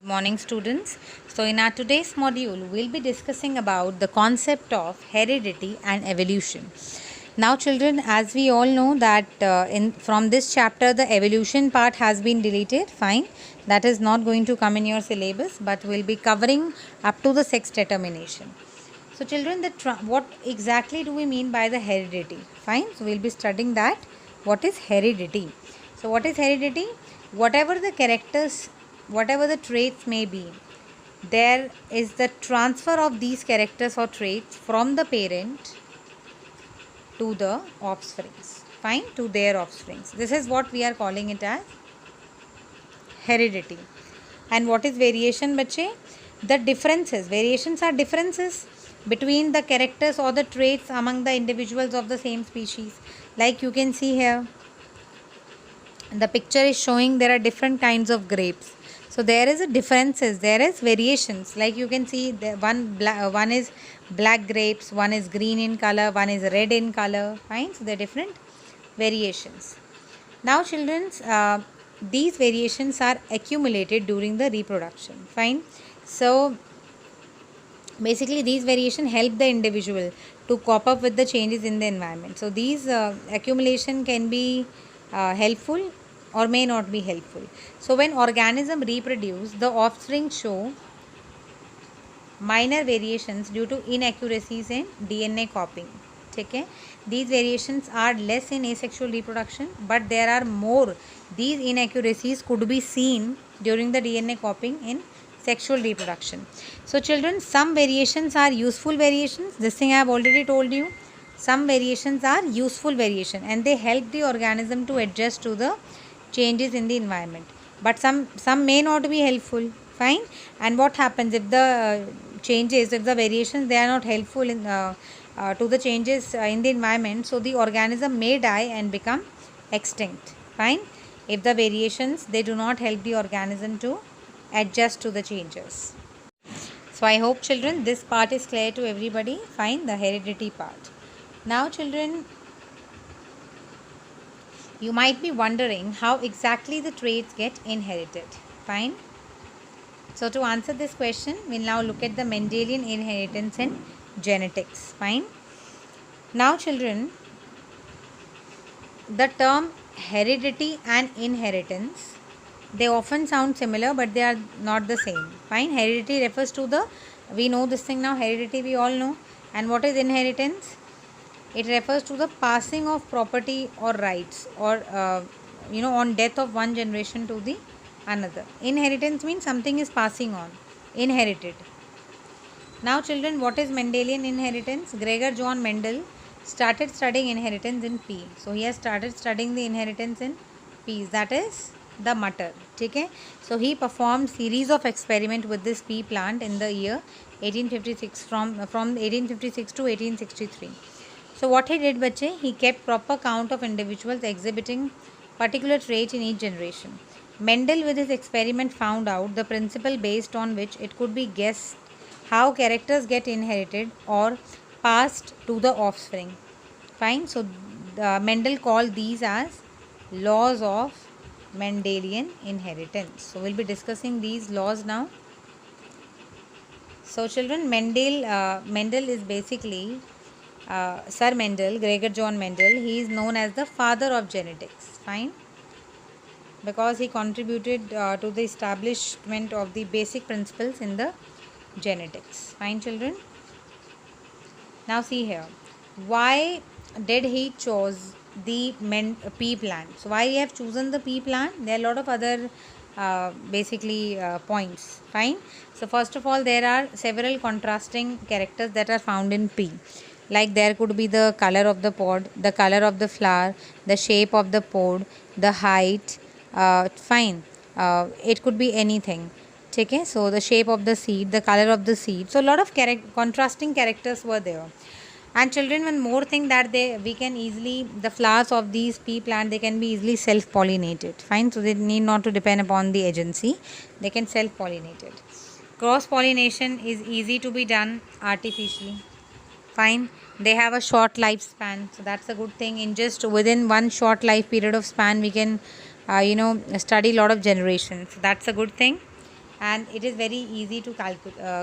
Morning students. So in our today's module we'll be discussing about the concept of heredity and evolution. Now children, as we all know that in from this chapter the evolution part has been deleted. Fine, that is not going to come in your syllabus, but we'll be covering up to the sex determination. So children, what exactly do we mean by the heredity? Fine, so we'll be studying that. What is heredity? So what is heredity? Whatever the characters, whatever the traits may be, there is the transfer of these characters or traits from the parent to the offsprings. Fine, to their offsprings. This is what we are calling it as heredity. And what is variation, bache? The differences. Variations are differences between the characters or the traits among the individuals of the same species. Like you can see here, the picture is showing there are different kinds of grapes. So there is a differences, there is variations. Like you can see, one is black grapes, one is green in color, one is red in color. Fine, so there are different variations. Now children, these variations are accumulated during the reproduction. Fine, so basically these variations help the individual to cope up with the changes in the environment. So these accumulation can be helpful or may not be helpful. So when organism reproduce, the offspring show minor variations due to inaccuracies in DNA copying. Okay, these variations are less in asexual reproduction, but there are more. These inaccuracies could be seen during the DNA copying in sexual reproduction. So children, some variations are useful variations. This thing I have already told you. Some variations are useful variation and they help the organism to adjust to the changes in the environment, but some may not be helpful. Fine, and what happens if the changes, if the variations, they are not helpful in to the changes in the environment, so the organism may die and become extinct. Fine, if the variations, they do not help the organism to adjust to the changes. So I hope children this part is clear to everybody. Fine, the heredity part. Now children, you might be wondering how exactly the traits get inherited. Fine. So to answer this question, we'll now look at the Mendelian inheritance in genetics. Fine. Now children, the term heredity and inheritance, they often sound similar, but they are not the same. Fine. Heredity refers to the, we know this thing now, heredity we all know. And what is inheritance? It refers to the passing of property or rights, or on death of one generation to the another. Inheritance means something is passing on, inherited. Now children, what is Mendelian inheritance? Gregor John Mendel started studying inheritance in pea. So he has started studying the inheritance in peas, that is the mutter. Okay, so he performed series of experiment with this pea plant in the year 1856, from 1856 to 1863. So what he did, bache, he kept proper count of individuals exhibiting particular trait in each generation. Mendel with his experiment found out the principle based on which it could be guessed how characters get inherited or passed to the offspring. Fine. So Mendel called these as laws of Mendelian inheritance. So we'll be discussing these laws now. So children, Mendel is basically Sir Mendel, Gregor John Mendel. He is known as the father of genetics. Fine, because he contributed to the establishment of the basic principles in the genetics. Fine children. Now see here, why did he chose the pea plant? So why we have chosen the pea plant? There are a lot of other points. Fine. So first of all, there are several contrasting characters that are found in pea. Like there could be the color of the pod, the color of the flower, the shape of the pod, the height. Fine. It could be anything. Okay, so the shape of the seed, the color of the seed. So a lot of contrasting characters were there. And children, one more thing that we can easily, the flowers of these pea plant, they can be easily self-pollinated. Fine, so they need not to depend upon the agency. They can self-pollinate it. Cross-pollination is easy to be done artificially. Fine, they have a short lifespan, so that's a good thing. In just within one short life period of span, we can study a lot of generations. So that's a good thing. and it is very easy to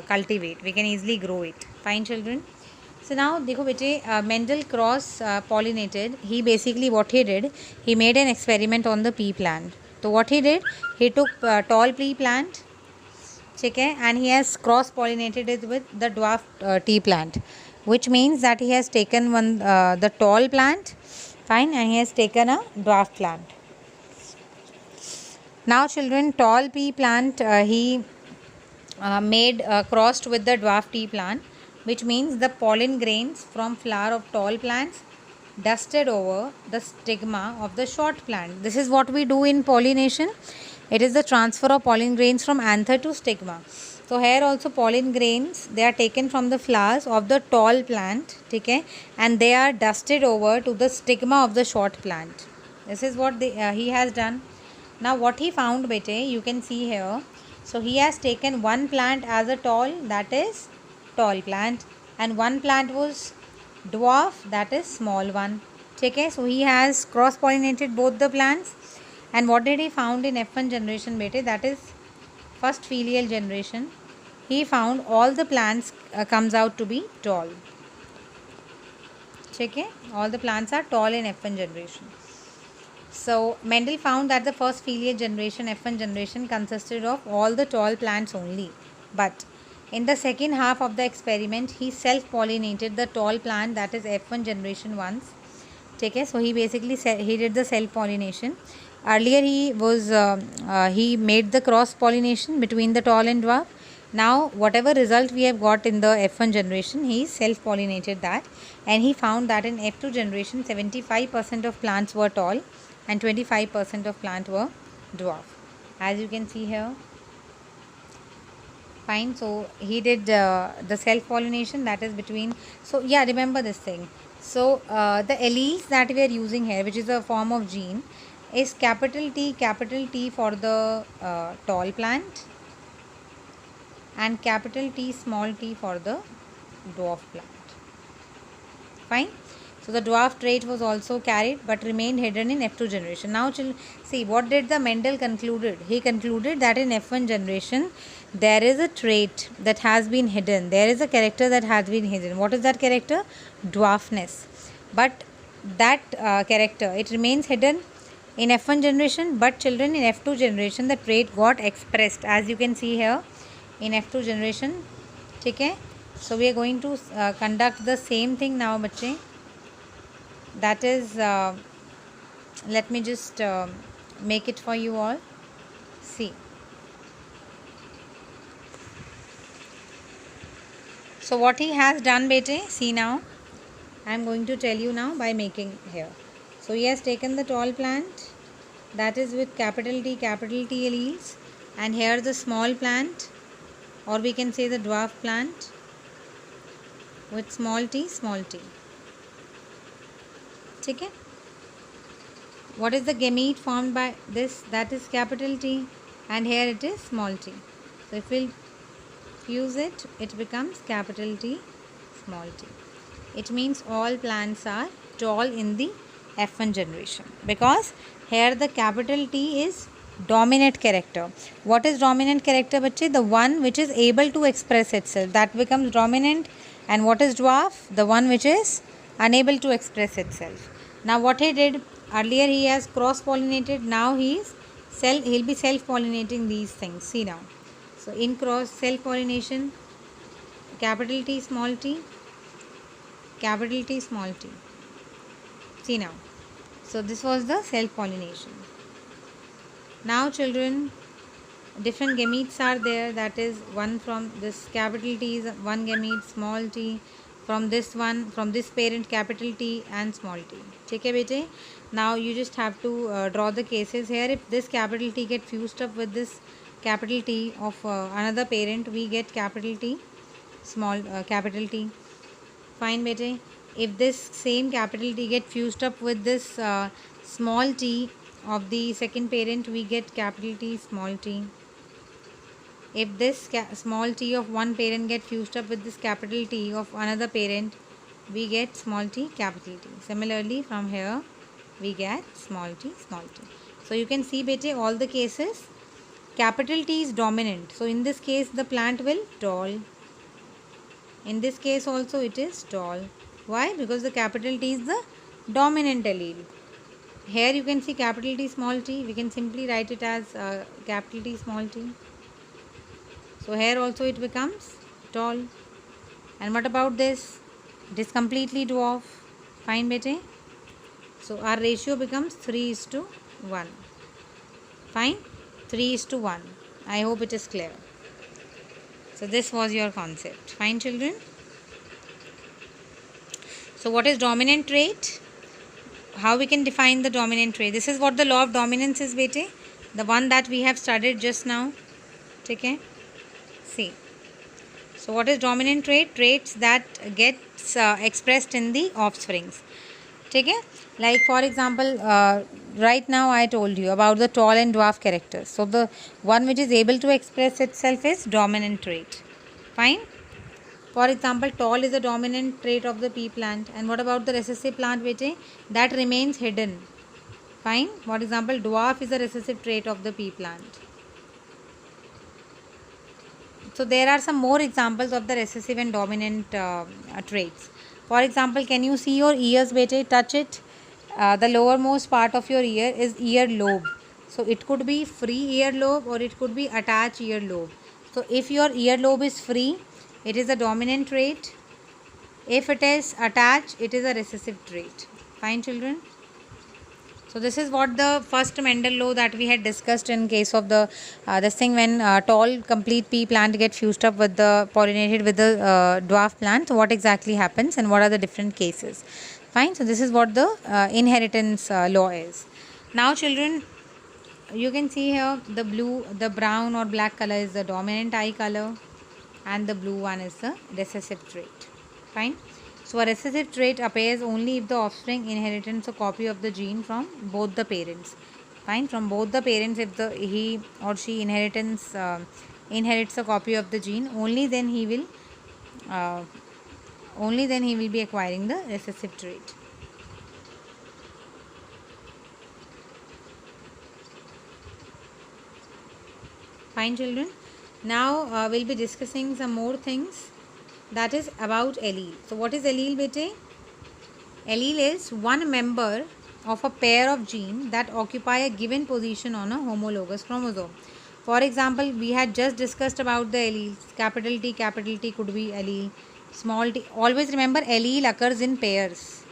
cultivate. We can easily grow it. Fine, children. So now देखो बेटे, Mendel cross pollinated. He basically what he did, he made an experiment on the pea plant. So what he did, he took tall pea plant, ठीक है, and he has cross pollinated it with the dwarf tea plant, which means that he has taken one the tall plant, fine, and he has taken a dwarf plant. Now children, tall pea plant he made crossed with the dwarf tea plant, which means the pollen grains from flower of tall plants dusted over the stigma of the short plant. This is what we do in pollination. It is the transfer of pollen grains from anther to stigma. So here also pollen grains, they are taken from the flowers of the tall plant, okay, and they are dusted over to the stigma of the short plant. This is what he has done. Now what he found, bete, you can see here. So he has taken one plant as a tall, that is tall plant, and one plant was dwarf, that is small one. Okay, so he has cross pollinated both the plants. And what did he found in F1 generation, bete? That is first filial generation. He found all the plants comes out to be tall. Okay, all the plants are tall in F1 generation. So Mendel found that the first filial generation, F1 generation, consisted of all the tall plants only. But in the second half of the experiment, he self-pollinated the tall plant, that is F1 generation once. Okay, so he basically he did the self-pollination. Earlier he made the cross-pollination between the tall and dwarf. Now whatever result we have got in the F1 generation, he self-pollinated that, and he found that in F2 generation 75% of plants were tall and 25% of plant were dwarf, as you can see here. Fine, so he did the self-pollination, that is between, so yeah, remember this thing. So the alleles that we are using here, which is a form of gene, is capital T for the tall plant and capital T small t for the dwarf plant. Fine. So the dwarf trait was also carried but remained hidden in F2 generation. Now see, what did the Mendel concluded? He concluded that in F1 generation there is a trait that has been hidden. There is a character that has been hidden. What is that character? Dwarfness. But that character, it remains hidden in F1 generation, but children, in F2 generation the trait got expressed, as you can see here in F2 generation. Okay, so we are going to conduct the same thing now, bache. That is, let me just make it for you all. See, so what he has done, bete, see now, I am going to tell you now by making here. So he has taken the tall plant, that is with capital T alleles, and here the small plant, or we can say the dwarf plant, with small t. Okay. What is the gamete formed by this? That is capital T, and here it is small t. So if we fuse it, it becomes capital T, small t. It means all plants are tall in the F1 generation, because here the capital T is dominant character. What is dominant character, bache? The one which is able to express itself, that becomes dominant. And what is dwarf? The one which is unable to express itself. Now what he did, earlier he has cross pollinated, now he'll be self pollinating these things. See now, so in cross self pollination, capital T small t, capital T small t. See now, so this was the self pollination. Now children, different gametes are there, that is one from this capital T is one gamete, small t, from this one, from this parent capital T and small t. Okay, bete? Now you just have to draw the cases here. If this capital T get fused up with this capital T of another parent, we get capital T, small capital T. Fine, bete? If this same capital T get fused up with this small t of the second parent, we get capital T, small t. If this small t of one parent get fused up with this capital T of another parent, we get small t, capital T. Similarly, from here we get small t, small t. So you can see, bete, all the cases capital T is dominant, so in this case the plant will tall. In this case also it is tall. Why? Because the capital T is the dominant allele. Here you can see capital T small t, we can simply write it as capital T small t. So here also it becomes tall. And what about this? It is completely dwarf. Fine bete. So our ratio becomes 3:1. Fine, 3:1. I hope it is clear. So this was your concept. Fine children. So what is dominant trait? How we can define the dominant trait? This is what the law of dominance is bete, the one that we have studied just now. Okay, see. So what is dominant trait? Traits that gets expressed in the offsprings. Okay, like for example, right now I told you about the tall and dwarf characters. So the one which is able to express itself is dominant trait. Fine. For example, tall is a dominant trait of the pea plant. And what about the recessive plant, bete? That remains hidden. Fine. For example, dwarf is a recessive trait of the pea plant. So there are some more examples of the recessive and dominant traits. For example, can you see your ears, bete? Touch it. The lowermost part of your ear is ear lobe. So it could be free ear lobe or it could be attached ear lobe. So if your ear lobe is free, it is a dominant trait. If it is attached, it is a recessive trait. Fine children. So this is what the first Mendel law that we had discussed in case of the this thing, when tall complete pea plant get fused up with the pollinated with the dwarf plant. So what exactly happens and what are the different cases? Fine. So this is what the inheritance law is. Now children, you can see here the blue, the brown or black color is the dominant eye color, and the blue one is the recessive trait. Fine. So a recessive trait appears only if the offspring inherits a copy of the gene from both the parents. Fine. From both the parents, if he or she inherits a copy of the gene, only then he will be acquiring the recessive trait. Fine children. Now we'll be discussing some more things, that is about allele. So what is allele, bete? Allele is one member of a pair of genes that occupy a given position on a homologous chromosome. For example, we had just discussed about the alleles. Capital T could be allele. Small t. Always remember, allele occurs in pairs.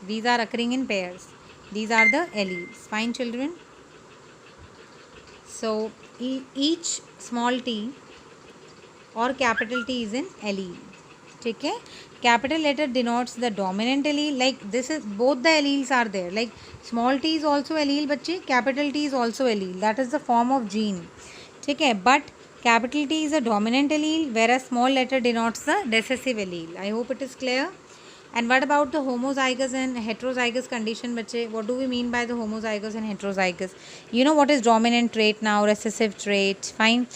These are occurring in pairs. These are the alleles. Fine children. So each small t or capital T is an allele. Okay? Capital letter denotes the dominant allele. Like this is, both the alleles are there. Like small t is also allele, bache, capital T is also allele. That is the form of gene. Okay? But capital T is a dominant allele, whereas small letter denotes the recessive allele. I hope it is clear. And what about the homozygous and heterozygous condition, bache? What do we mean by the homozygous and heterozygous? You know what is dominant trait now, recessive trait. Fine.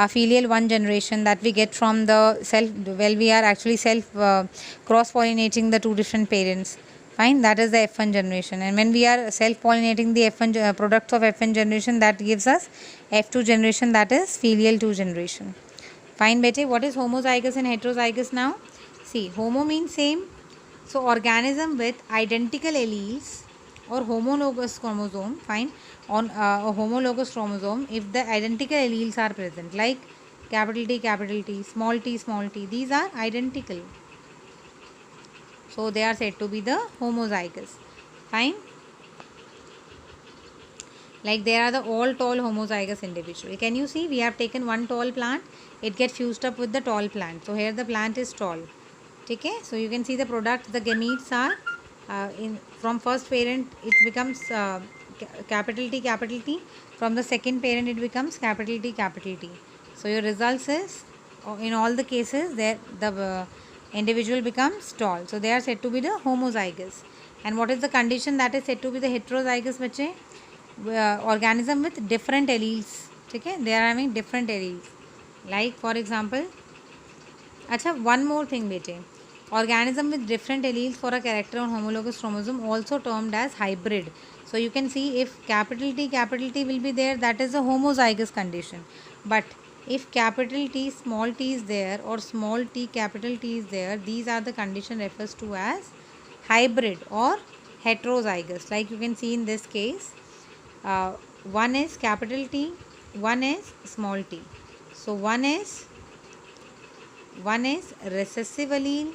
Filial one generation that we get from the self, well, we are actually self cross-pollinating the two different parents. Fine. That is the F1 generation. And when we are self-pollinating the F1 products of F1 generation, that gives us F2 generation, that is filial 2 generation. Fine, bete. What is homozygous and heterozygous now? See, homo means same. So organism with identical alleles or homologous chromosome, fine, on a homologous chromosome, if the identical alleles are present, like capital T, small t, these are identical. So they are said to be the homozygous. Fine. Like there are the all tall homozygous individual. Can you see, we have taken one tall plant, it gets fused up with the tall plant. So here the plant is tall. Okay, so you can see the product, the gametes are from first parent it becomes capital T. From the second parent it becomes capital T. So your results is, in all the cases, there the individual becomes tall. So they are said to be the homozygous. And what is the condition that is said to be the heterozygous, bache? Organism with different alleles. Okay, they are having different alleles. Like for example, acha, one more thing, bete. Organism with different alleles for a character on homologous chromosome, also termed as hybrid. So you can see if capital T will be there, that is a homozygous condition. But if capital T small t is there or small t capital T is there, these are the condition refers to as hybrid or heterozygous. Like you can see in this case, one is capital T, one is small t. So one is recessive allele,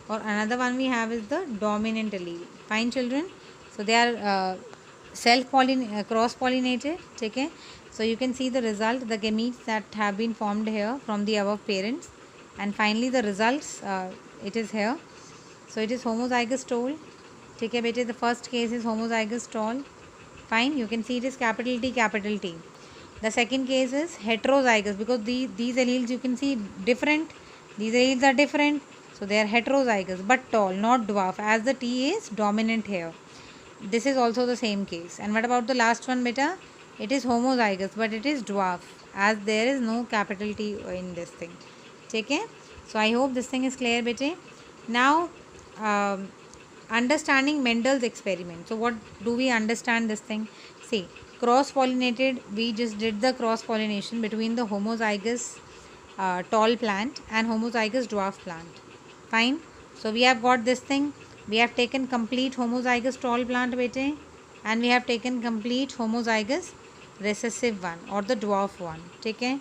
or another one we have is the dominant allele. Fine children. So they are cross pollinated. Okay. So you can see the result, the gametes that have been formed here from the above parents, and finally the results, it is here. So it is homozygous tall. Okay, beta, the first case is homozygous tall. Fine, you can see it is capital T, capital T. The second case is heterozygous, because these alleles you can see different. These alleles are different, so they are heterozygous but tall, not dwarf, as the T is dominant here. This is also the same case. And what about the last one, beta? It is homozygous but it is dwarf, as there is no capital T in this thing. Okay, so I hope this thing is clear, beta. Now understanding Mendel's experiment. So what do we understand this thing? See, cross pollinated, we just did the cross pollination between the homozygous tall plant and homozygous dwarf plant. Fine. So we have got this thing. We have taken complete homozygous tall plant, bete, and we have taken complete homozygous recessive one or the dwarf one. Okay,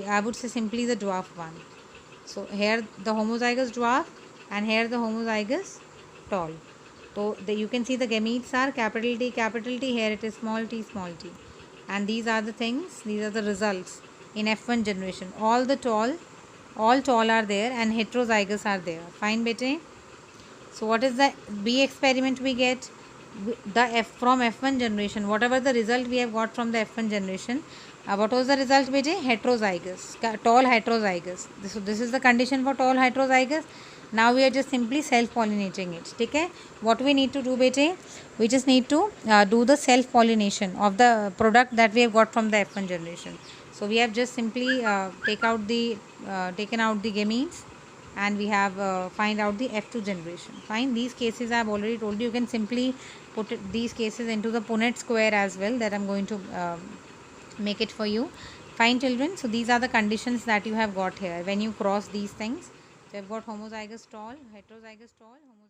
I would say simply the dwarf one. So here the homozygous dwarf and here the homozygous tall. So you can see the gametes are capital T, capital T. Here it is small t, small t. And these are the things, these are the results in F1 generation. All tall are there and heterozygous are there. Fine, bete. So what is the B experiment we get? From F1 generation, whatever the result we have got from the F1 generation, what was the result, bete? Heterozygous, tall heterozygous. This is the condition for tall heterozygous. Now we are just simply self pollinating it. Okay, what we need to do, bete? We just need to do the self pollination of the product that we have got from the F1 generation. So we have just simply taken out the gametes, and we have find out the F2 generation. Fine, these cases I have already told you. You can simply put these cases into the Punnett square as well, that I am going to make it for you. Fine, children. So these are the conditions that you have got here when you cross these things. So you have got homozygous tall, heterozygous tall, homozygous